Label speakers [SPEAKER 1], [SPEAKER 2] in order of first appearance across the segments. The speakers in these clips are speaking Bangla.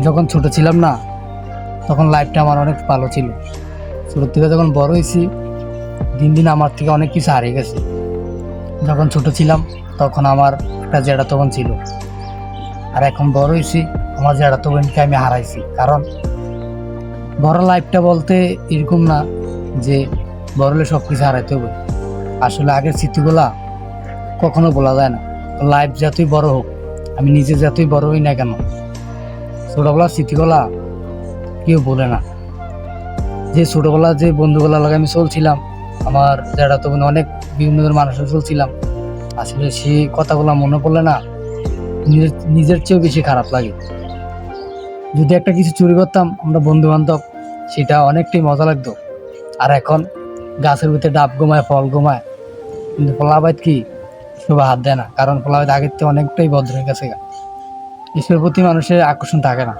[SPEAKER 1] যখন ছোট ছিলাম না, তখন লাইফটা আমার অনেক ভালো ছিল। ছোটোর থেকে যখন বড় হয়েছি, দিন দিন আমার থেকে অনেক কিছু হারিয়ে গেছে। যখন ছোট ছিলাম তখন আমার একটা জ্যাঠাতো বোন ছিল, আর এখন বড় হয়েছি আমার জ্যাঠাতো বোনকে আমি হারাইছি। কারণ বড় লাইফটা বলতে এরকম না যে বড় হলে সব কিছু হারাইতে হবে। আসলে আগের স্মৃতিগুলা কখনো বলা যায় না। লাইফ যতই বড় হোক, আমি নিজে যতই বড় হই না কেন, ছোটবেলার স্মৃতিগুলা কেউ বলে না। যে ছোটবেলা যে বন্ধুগুলার লগে আমি চলছিলাম, আমার যারা তখন অনেক বিভিন্ন ধরনের মানুষের চলছিলাম, আসলে সেই কথাগুলো মনে পড়লে না নিজের নিজের চেয়েও বেশি খারাপ লাগে। যদি একটা কিছু চুরি করতাম আমরা বন্ধু বান্ধব, সেটা অনেকটাই মজা লাগতো। আর এখন গাছের ভিতরে ডাব গোমায়, ফল গোমায়, কিন্তু পোলাবাইত কি সব হাত দেয় না, কারণ পোলাবাইত আগের থেকে অনেকটাই ভদ্র হয়ে গেছে। এসবের প্রতি মানুষের আকর্ষণ থাকে না।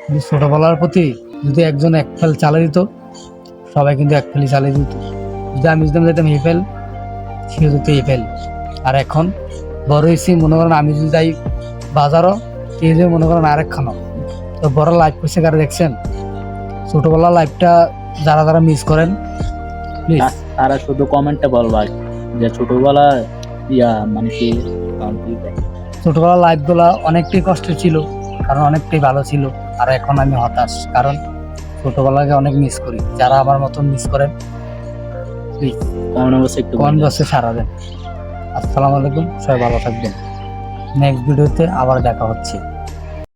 [SPEAKER 1] কিন্তু ছোটবেলার প্রতি যদি একজন এক ফেল চালিয়ে দিত, সবাই কিন্তু এক ফেলই চালিয়ে দিত। যদি আমি যেতাম এই ফেল, সে যেত এই ফেল। আর এখন বড় হয়েছি, মনে করেন আমি যদি যাই বাজারও, কে যে মনে করেন আরেক খানো। তো বড় লাইফ করছে কারে দেখছেন? ছোটবেলার লাইফটা যারা যারা মিস করেন, প্লিজ
[SPEAKER 2] তারা শুধু কমেন্টে বলবা যে ছোটবেলা মানে কি
[SPEAKER 1] ছোটবেলার লাইফগুলো অনেকটাই কষ্টের ছিল, কারণ অনেকটাই ভালো ছিল। আর এখন আমি হতাশ, কারণ ছোটবেলাকে অনেক মিস করি। যারা আমার মতন মিস করেন, প্লিজ
[SPEAKER 2] কমেন্ট বক্সে একটু
[SPEAKER 1] কমেন্ট
[SPEAKER 2] বলবেন।
[SPEAKER 1] বক্সে সারা দেন। আসসালামু আলাইকুম, সবাই ভালো থাকবেন। নেক্সট ভিডিওতে আবার দেখা হচ্ছে।